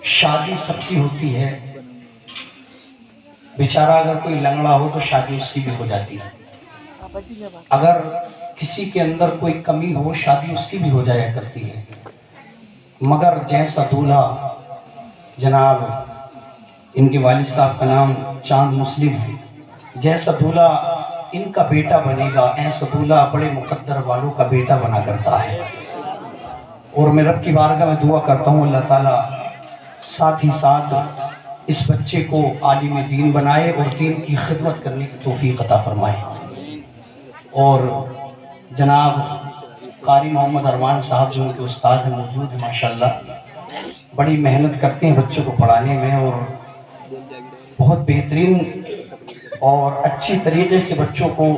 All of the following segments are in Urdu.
شادی سب کی ہوتی ہے، بیچارہ اگر کوئی لنگڑا ہو تو شادی اس کی بھی ہو جاتی ہے، اگر کسی کے اندر کوئی کمی ہو شادی اس کی بھی ہو جایا کرتی ہے، مگر جیسا دولہا، جناب ان کے والد صاحب کا نام چاند مسلم ہے، جیسا دولہا ان کا بیٹا بنے گا ایسا دولہا بڑے مقدر والوں کا بیٹا بنا کرتا ہے۔ اور میں رب کی بارگاہ میں دعا کرتا ہوں اللہ تعالیٰ ساتھ ہی ساتھ اس بچے کو عالم دین بنائے اور دین کی خدمت کرنے کی توفیق عطا فرمائے۔ اور جناب قاری محمد ارمان صاحب جو ان کے استاد ہیں موجود ہیں ماشاءاللہ، بڑی محنت کرتے ہیں بچوں کو پڑھانے میں اور بہت بہترین اور اچھی طریقے سے بچوں کو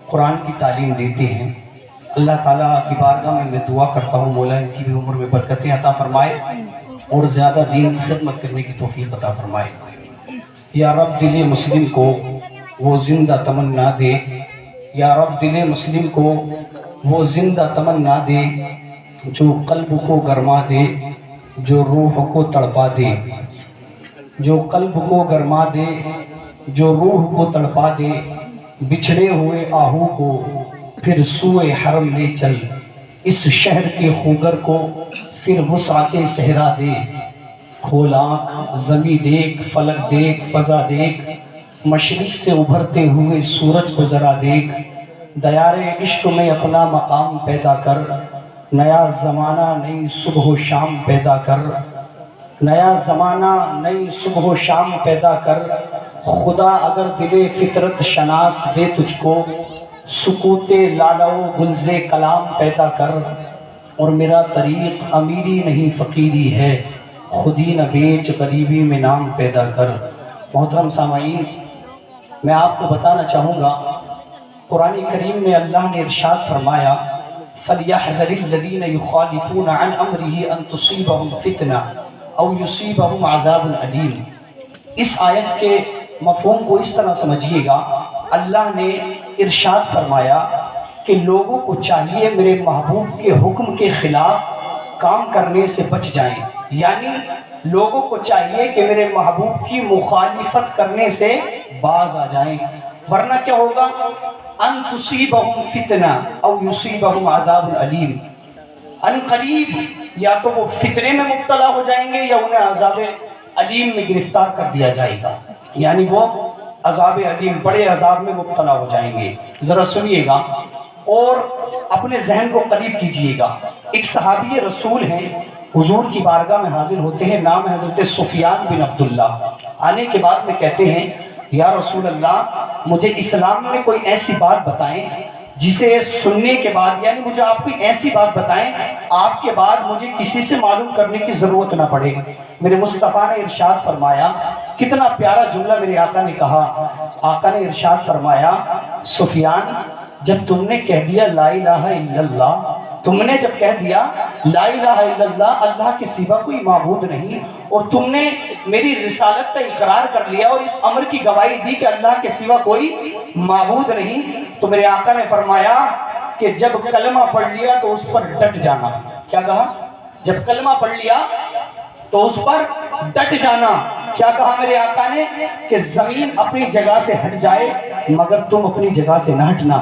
قرآن کی تعلیم دیتے ہیں۔ اللہ تعالیٰ کی بارگاہ میں دعا کرتا ہوں مولا ان کی بھی عمر میں برکتیں عطا فرمائے اور زیادہ دین کی خدمت کرنے کی توفیق عطا فرمائے۔ یا رب دل مسلم کو وہ زندہ تمنا دے، یا رب دل مسلم کو وہ زندہ تمنا دے، جو قلب کو گرما دے، جو روح کو تڑپا دے، جو قلب کو گرما دے، جو روح کو تڑپا دے، بچھڑے ہوئے آہو کو پھر سوئے حرم لے چل، اس شہر کے خوگر کو پھر وسعت صحرا دے، کھول آنکھ زمیں دیکھ، فلک دیکھ، فضا دیکھ، مشرق سے ابھرتے ہوئے سورج کو ذرا دیکھ، دیار عشق میں اپنا مقام پیدا کر، نیا زمانہ نئی صبح و شام پیدا کر، نیا زمانہ نئی صبح و شام پیدا کر، خدا اگر دل فطرت شناس دے تجھ کو، سکوت لالہ و گلز کلام پیدا کر، اور میرا طریق امیری نہیں فقیری ہے، خودی نہ بیچ غریبی میں نام پیدا کر۔ محترم سامعین، میں آپ کو بتانا چاہوں گا قرآن کریم میں اللہ نے ارشاد فرمایا فَلْيَحْذَرِ الَّذِينَ يُخَالِفُونَ عَنْ أَمْرِهِ أَن تُصِيبَهُمْ فِتْنَةٌ أَوْ يُصِيبَهُمْ عَذَابٌ أَلِيمٌ۔ اس آیت کے مفہوم کو اس طرح سمجھیے گا، اللہ نے ارشاد فرمایا کہ لوگوں کو چاہیے میرے محبوب کے حکم کے خلاف کام کرنے سے بچ جائیں، یعنی لوگوں کو چاہیے کہ میرے محبوب کی مخالفت کرنے سے باز آ جائیں، ورنہ کیا ہوگا؟ ان تصیبہم فتنہ او یصیبہم عذاب علیم، ان قریب یا تو وہ فتنے میں مبتلا ہو جائیں گے یا انہیں عذاب علیم میں گرفتار کر دیا جائے گا، یعنی وہ عذاب علیم بڑے عذاب میں مبتلا ہو جائیں گے۔ ذرا سنیے گا اور اپنے ذہن کو قریب کیجئے گا۔ ایک صحابی رسول ہیں، حضور کی بارگاہ میں حاضر ہوتے ہیں، نام ہے حضرت سفیان بن عبداللہ۔ آنے کے بعد میں کہتے ہیں یا رسول اللہ مجھے اسلام میں کوئی ایسی بات بتائیں جسے سننے کے بعد، یعنی مجھے آپ کوئی ایسی بات بتائیں آپ کے بعد مجھے کسی سے معلوم کرنے کی ضرورت نہ پڑے۔ میرے مصطفیٰ نے ارشاد فرمایا، کتنا پیارا جملہ میرے آقا نے کہا، آقا نے ارشاد فرمایا سفیان جب تم نے کہہ دیا لا الہ الا اللہ، تم نے جب کہہ دیا لا الہ الا اللہ، اللہ کے سوا کوئی معبود نہیں، اور تم نے میری رسالت کا اقرار کر لیا اور اس امر کی گواہی دی کہ اللہ کے سوا کوئی معبود نہیں، تو میرے آقا نے فرمایا کہ جب کلمہ پڑھ لیا تو اس پر ڈٹ جانا۔ کیا کہا؟ جب کلمہ پڑھ لیا تو اس پر ڈٹ جانا۔ کیا کہا میرے آقا نے؟ کہ زمین اپنی جگہ سے ہٹ جائے مگر تم اپنی جگہ سے نہ ہٹنا،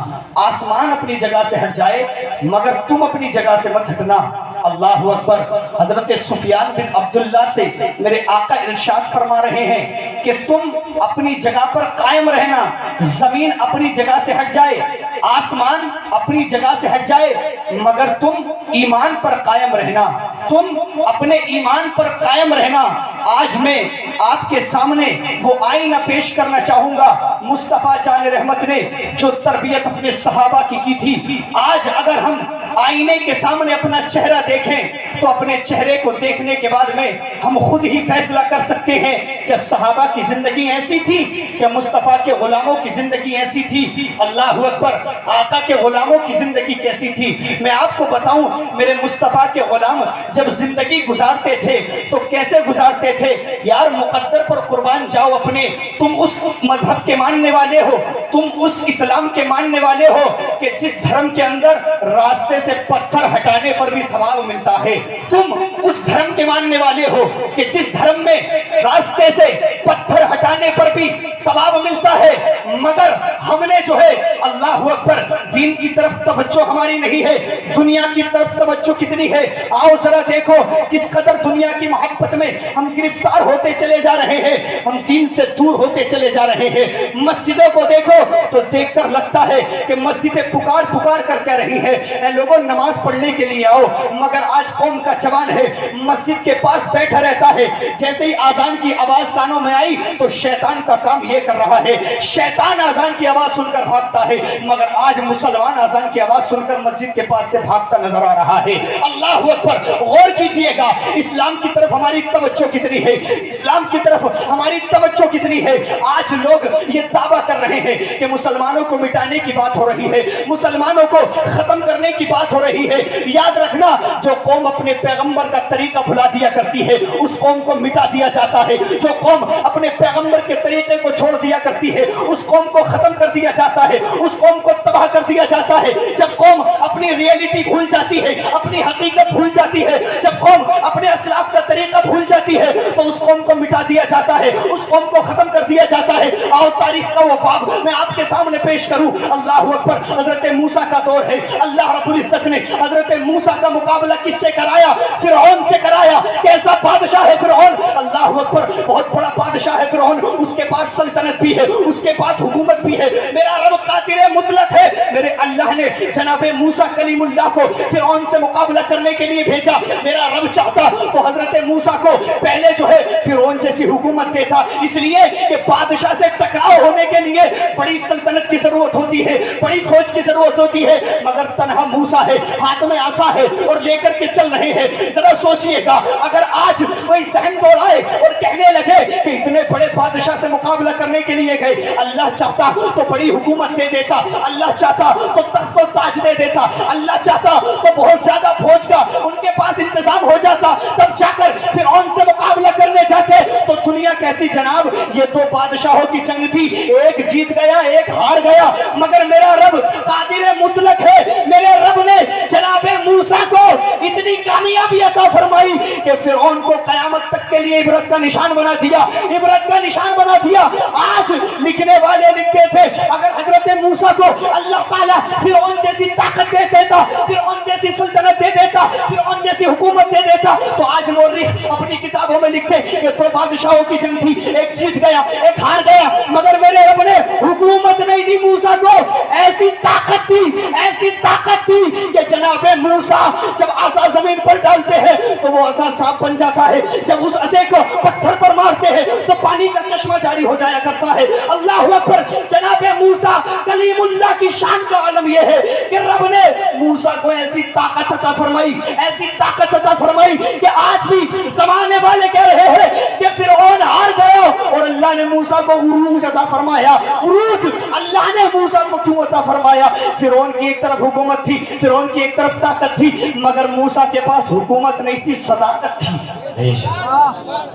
آسمان اپنی جگہ سے ہٹ جائے مگر تم اپنی جگہ سے مت ہٹنا۔ اللہ اکبر۔ حضرت سفیان بن عبداللہ سے میرے آقا ارشاد فرما رہے ہیں کہ تم اپنی جگہ پر قائم رہنا، زمین اپنی جگہ سے ہٹ جائے، آسمان اپنی جگہ سے ہٹ جائے مگر تم ایمان پر قائم رہنا، تم اپنے ایمان پر قائم رہنا۔ آج میں آپ کے سامنے وہ آئینہ پیش کرنا چاہوں گا مصطفیٰ جان رحمت نے جو تربیت اپنے صحابہ کی تھی۔ آج اگر ہم آئینے کے سامنے اپنا چہرہ دیکھیں تو اپنے چہرے کو دیکھنے کے بعد میں ہم خود ہی فیصلہ کر سکتے ہیں کہ صحابہ کی زندگی ایسی تھی کہ مصطفیٰ کے غلاموں کی زندگی ایسی تھی؟ اللہ اکبر، آقا کے غلاموں کی زندگی کیسی تھی؟ میں آپ کو بتاؤں، میرے مصطفیٰ کے غلام جب زندگی گزارتے تھے تو کیسے گزارتے تھے؟ یار مقدر پر قربان جاؤ اپنے، تم اس مذہب کے ماننے والے ہو، تم اس اسلام کے ماننے والے ہو کہ جس دھرم کے اندر راستے سے پتھر ہٹانے پر بھی ثواب ملتا ہے، تم اس دھرم کے ماننے والے ہو کہ جس دھرم میں راستے سے پتھر ہٹانے پر بھی ثواب ملتا ہے، مگر ہم نے جو ہے اللہ اکبر دین کی طرف توجہ ہماری نہیں ہے، دنیا کی طرف توجہ کتنی ہے؟ آؤ ذرا دیکھو کس قدر دنیا کی محبت میں ہم گرفتار ہوتے چلے جا رہے ہیں، ہم دین سے دور ہوتے چلے جا رہے ہیں۔ مسجدوں کو دیکھو تو دیکھ کر لگتا ہے کہ مسجدیں پکار پکار کر کہہ رہی ہیں اے لوگوں نماز پڑھنے کے لیے آؤ، مگر آج قوم کا جوان ہے مسجد کے پاس بیٹھا رہتا ہے، جیسے ہی آذان کی آواز کانوں میں آئی تو شیطان کا کام یہ کر رہا ہے، شیطان آذان کی آواز سن کر بھاگتا ہے، مگر آج مسلمان آذان کی آواز سن کر مسجد کے پاس سے بھاگتا نظر آ رہا ہے۔ اللہ اکبر، غور کیجئے گا اسلام کی طرف ہماری توجہ کتنی ہے، اسلام کی طرف ہماری توجہ کتنی ہے۔ آج لوگ یہ دعویٰ کر رہے ہیں کہ مسلمانوں کو مٹانے کی بات ہو رہی ہے، مسلمانوں کو ختم کرنے کی بات ہو رہی ہے۔ یاد رکھنا، جو قوم اپنے پیغمبر کا طریقہ بھلا دیا کرتی ہے اس قوم کو مٹا دیا جاتا ہے، جو قوم اپنے پیغمبر کے طریقے کو چھوڑ دیا کرتی ہے اس قوم کو ختم کر دیا جاتا ہے، اس قوم کو تباہ کر دیا جاتا ہے۔ جب قوم اپنی ریئلٹی بھول جاتی ہے، اپنی حقیقت بھول جاتی ہے، جب قوم اپنے اسلاف کا طریقہ بھول جاتی ہے تو اس قوم کو مٹا دیا جاتا ہے، اس قوم کو ختم کر دیا جاتا ہے۔ آؤ تاریخ کا وہ باب میں آپ کے سامنے پیش کروں۔ اللہ اکبر، حضرت موسیٰ کا دور ہے، اللہ رب العزت نے حضرت موسیٰ کا مقابلہ کس سے کرایا؟ فرعون سے کرایا۔ کیسا بادشاہ ہے فرعون؟ اللہ اکبر، بہت بڑا بادشاہ ہے فرعون، اس کے پاس سلطنت بھی ہے، اس کے پاس حکومت بھی ہے، میرا رب قادر مطلق ہے۔ میرے اللہ نے جناب موسیٰ کلیم اللہ کو فرعون سے مقابلہ کرنے کے لیے بھیجا۔ میرا رب چاہتا تو حضرت موسیٰ کو پہلے جو ہے فرعون جیسی حکومت دیتا، اس لیے کہ بادشاہ سے ٹکراؤ ہونے کے لیے بڑی سلطنت کی ضرورت ہوتی ہے، بڑی فوج کی ضرورت ہوتی ہے، مگر تنہا موسیٰ ہے، ہاتھ میں عصا ہے اور لے کر کے چل رہے ہیں۔ ذرا سوچئے گا اگر آج کوئی ذہن دوڑائے اور کہنے لگے کہ اتنے بڑے بادشاہ سے مقابلہ کرنے کے لیے گئے، اللہ چاہتا تو بڑی حکومت دے دیتا، اللہ چاہتا تو تخت و تاج دے دیتا، اللہ چاہتا تو بہت زیادہ فوج کا ان کے پاس انتظام ہو جاتا، تب جا کر فرعون سے مقابلہ کرنے جاتے تو دنیا کہتی جناب یہ دو بادشاہوں کی جنگ تھی، ایک جیت گیا ایک ہار گیا، مگر میرا رب قادر مطلق ہے۔ میرے رب نے جناب موسیٰ کو اتنی کامیابی عطا فرمائی کہ فرعون کو قیامت تک کے لیے عبرت کا نشان بنا دیا، عبرت کا نشان بنا دیا۔ آج لکھنے والے لکھتے تھے اگر حضرت موسیٰ کو اللہ تعالیٰ فرعون جیسی طاقت دے دیتا، فرعون جیسی سلطنت دے دیتا، فرعون جیسی حکومت دے دیتا تو آج مورخ اپنی کتابوں میں لکھتے کہ دو بادشاہوں کی جنگ تھی، ایک جیت گیا ایک ہار گیا، مگر میرے رب نے حکومت نہیں دی موسیٰ کو، ایسی طاقت تھی کہ جناب موسیٰ جب عصا زمین پر ڈالتے ہیں تو وہ عصا سانپ بن جاتا ہے، جب اس عصے کو پتھر پر مارتے ہیں تو پانی کا چشمہ جاری ہو جایا کرتا ہے۔ اللہ اکبر، جناب موسیٰ کلیم اللہ کی شان کا عالم یہ ہے کہ رب نے موسیٰ کو ایسی طاقت عطا فرمائی، ایسی طاقت عطا فرمائی کہ آج بھی زمانے والے کہہ رہے ہیں کہ فرعون ہار گیا اور اللہ نے موسیٰ کو عروج عطا فرمایا۔ عروج اللہ نے موسیٰ کو کیوں عطا فرمایا؟ فرعون کی ایک طرف حکومت تھی، فرعون کی ایک طرف طاقت تھی، مگر موسیٰ کے پاس حکومت نہیں تھی، صداقت تھی۔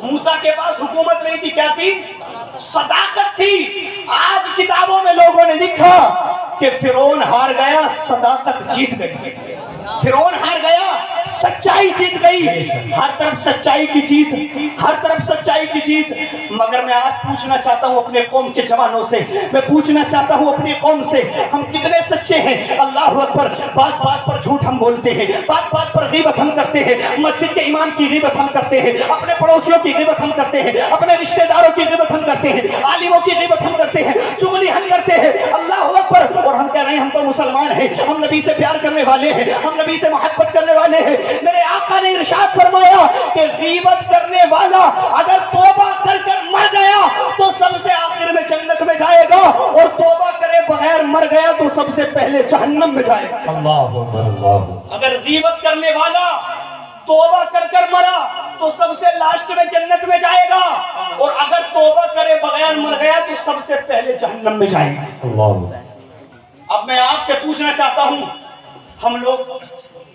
موسیٰ کے پاس حکومت نہیں تھی، کیا تھی؟ صداقت تھی۔ آج کتابوں میں لوگوں نے لکھا کہ فرعون ہار گیا صداقت جیت گئی، فرعون ہار گیا سچائی جیت گئی۔ ہر طرف سچائی کی جیت، ہر طرف سچائی کی جیت۔ مگر میں آج پوچھنا چاہتا ہوں اپنے قوم کے جوانوں سے، میں پوچھنا چاہتا ہوں اپنی قوم سے، ہم کتنے سچے ہیں؟ اللہ اکبر، بات بات پر جھوٹ ہم بولتے ہیں، بات بات پر غیبت ہم کرتے ہیں، مسجد کے امام کی غیبت ہم کرتے ہیں، اپنے پڑوسیوں کی غیبت ہم کرتے ہیں، اپنے رشتہ داروں کی غیبت ہم کرتے ہیں، عالموں کی غیبت ہم کرتے ہیں، چغلی ہم کرتے ہیں۔ اللہ اکبر، اور ہم کہہ رہے ہیں ہم تو مسلمان ہیں، ہم نبی سے پیار کرنے والے ہیں، ہم نبی سے محبت کرنے والے ہیں۔ میرے آقا نے ارشاد فرمایا کہ غیبت کرنے والا اگر توبہ کر کر مر گیا تو سب سے آخر میں جنت میں جائے گا، اور توبہ کرے بغیر مر گیا تو سب سے پہلے جہنم میں جائے گا۔ اللہ اکبر، اللہ۔ اگر غیبت کرنے والا توبہ کر کر مرا تو سب سے لاسٹ میں جنت میں جائے گا، اور اگر توبہ کرے بغیر مر گیا تو سب سے پہلے جہنم میں جائے گا۔ اب میں آپ سے پوچھنا چاہتا ہوں، ہم لوگ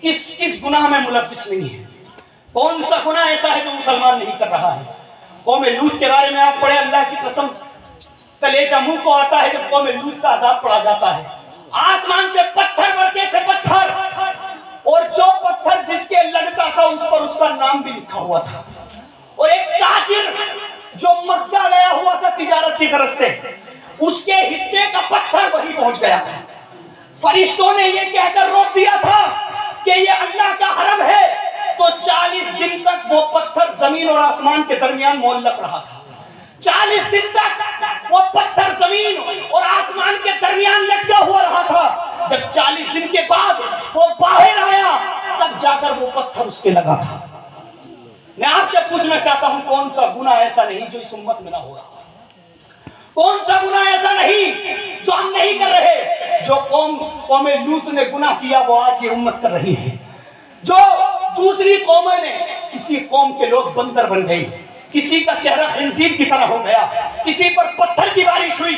کس گناہ میں ملوث نہیں ہیں؟ کون سا گناہ ایسا ہے جو مسلمان نہیں کر رہا ہے؟ قوم لوط کے بارے میں آپ پڑھے، اللہ کی قسم کلیجہ منہ کو آتا ہے جب قوم لوط کا عذاب پڑا جاتا ہے۔ آسمان سے پتھر برسے تھے، پتھر، اور جو پتھر جس کے لگتا تھا اس پر اس کا نام بھی لکھا ہوا تھا، اور ایک تاجر جو مکہ گیا ہوا تھا تجارت کی غرض سے، اس کے حصے کا پتھر وہی پہنچ گیا تھا۔ فرشتوں نے یہ کہہ کر روک دیا تھا کہ یہ اللہ کا حرم ہے، تو 40 دن تک وہ پتھر زمین اور آسمان کے درمیان معلق رہا تھا۔ 40 دن تک وہ پتھر زمین اور آسمان کے درمیان لٹکا ہوا رہا تھا۔ جب 40 دن کے بعد وہ باہر آیا تب جا کر وہ پتھر اس کے لگا تھا۔ میں آپ سے پوچھنا چاہتا ہوں، کون سا گناہ ایسا نہیں جو اس امت میں نہ ہو رہا؟ کون سا گناہ ایسا نہیں جو ہم نہیں کر رہے؟ جو قوم لوط نے گناہ کیا وہ آج یہ امت کر رہی ہے۔ جو دوسری قوموں نے، کسی قوم کے لوگ بندر بن گئی، کسی کا چہرہ خنزیر کی طرح ہو گیا، کسی پر پتھر کی بارش ہوئی،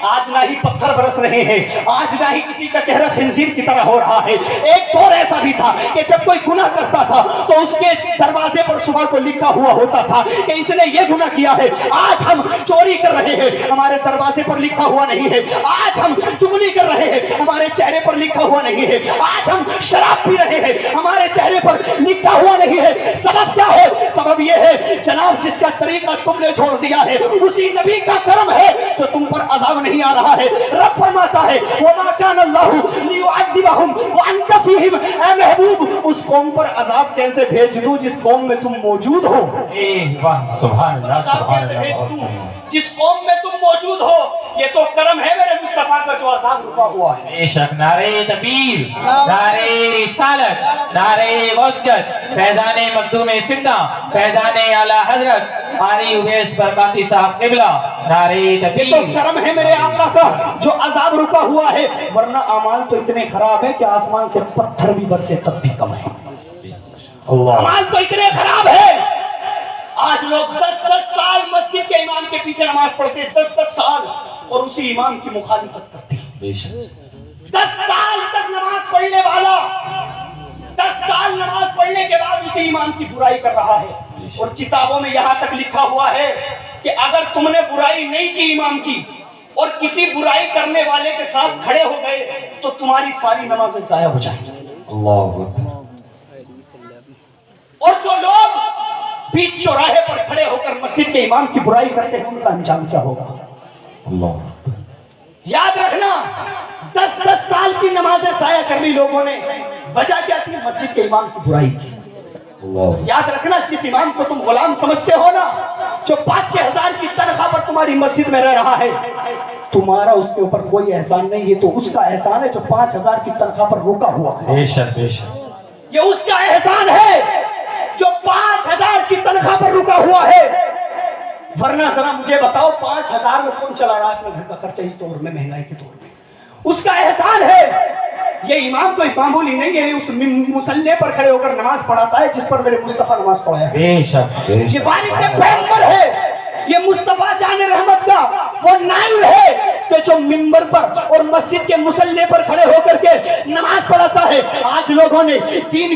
آج نہ ہی پتھر برس رہے ہیں، آج نہ ہی کسی کا چہرہ خنزیر کی طرح ہو رہا ہے۔ ایک دور ایسا بھی تھا کہ جب کوئی گناہ کرتا تھا تو اس کے دروازے پر صبح کو لکھا ہوا ہوتا تھا کہ اس نے یہ گناہ کیا ہے۔ آج ہم چوری کر رہے ہیں، ہمارے دروازے پر لکھا ہوا نہیں ہے۔ آج ہم چغلی کر رہے ہیں، ہمارے چہرے پر لکھا ہوا نہیں ہے۔ آج ہم شراب پی رہے ہیں، ہمارے چہرے پر لکھا ہوا نہیں ہے۔ سبب کیا ہے؟ سبب یہ ہے جناب، جس کا طریقہ تم نے چھوڑ دیا ہے اسی نبی کا کرم ہے جو تم پر عذاب نہیں آ رہا ہے۔ رب فرماتا ہے وَمَا كَانَ اللَّهُ لِيُعَذِّبَهُمْ وَأَنْتَ فِيهِمْ۔ اے محبوب، اس قوم پر عذاب کیسے بھیج دوں جس قوم میں تم موجود ہو؟ سبحان اللہ، سبحان اللہ۔ جس قوم میں تم موجود ہو، یہ تو کرم ہے میرے مصطفیٰ کا جو عذاب رکا ہوا ہے۔ بے شک نعرہ تکبیر، نعرہ رسالت، نعرہ غوثیت، فیضان مخدوم سندھ، فیضان اعلی حضرت قاری اویس برکاتی صاحب قبلہ، نعرہ تکبیر۔ یہ تو کرم ہے میرے آقا کا جو عذاب رکا ہوا ہے، ورنہ اعمال تو اتنے خراب ہے کہ آسمان سے پتھر بھی برسے تب بھی کم ہے۔ اعمال تو اتنے خراب ہے، آج لوگ 10 سال مسجد کے امام کے پیچھے نماز پڑھتے ہیں، 10 سال، اور اسی امام کی مخالفت کرتے ہیں۔ 10 سال تک نماز پڑھنے والا 10 سال نماز پڑھنے کے بعد اسی امام کی برائی کر رہا ہے، اور کتابوں میں یہاں تک لکھا ہوا ہے کہ اگر تم نے برائی نہیں کی امام کی اور کسی برائی کرنے والے کے ساتھ کھڑے ہو گئے تو تمہاری ساری نمازیں ضائع ہو جائیں گی۔ اور جو لوگ بیچ چوراہے پر کھڑے ہو کر مسجد کے امام کی برائی کرتے ہیں ان کا انجام کیا ہوگا؟ یاد رکھنا، 10 سال کی نمازیں ضائع کر لی لوگوں نے، وجہ کیا تھی؟ مسجد کے امام کی برائی کی۔ یاد رکھنا، جس امام کو تم غلام سمجھتے ہو نا، جو 5-6 ہزار کی تنخواہ پر تمہاری مسجد میں رہ رہا ہے، تمہارا اس کے اوپر کوئی احسان نہیں، یہ تو اس کا احسان ہے جو 5,000 کی تنخواہ پر روکا ہوا ہے۔ بے شک، بے شک، یہ اس کا احسان ہے جو 5,000 کی تنخواہ پر رکا ہوا ہے۔ ورنہ ذرا مجھے بتاؤ، 5,000 میں کون چلا رہا ہے اپنے گھر کا خرچہ اس دور میں، مہنگائی کے دور میں؟ اس کا احسان ہے۔ یہ امام کوئی معمولی نہیں ہے، اس مصلی پر کھڑے ہو کر نماز پڑھاتا ہے جس پر میرے مصطفیٰ نماز پڑھایا ہے۔ بے شک، بے شک، یہ وارث پیغمبر ہے، یہ مصطفیٰ جان رحمت کا وہ نائب ہے کہ جو منبر پر اور مسجد کے مصلی پر کھڑے ہو کر کے نماز پڑھاتا ہے۔ آج لوگوں نے دین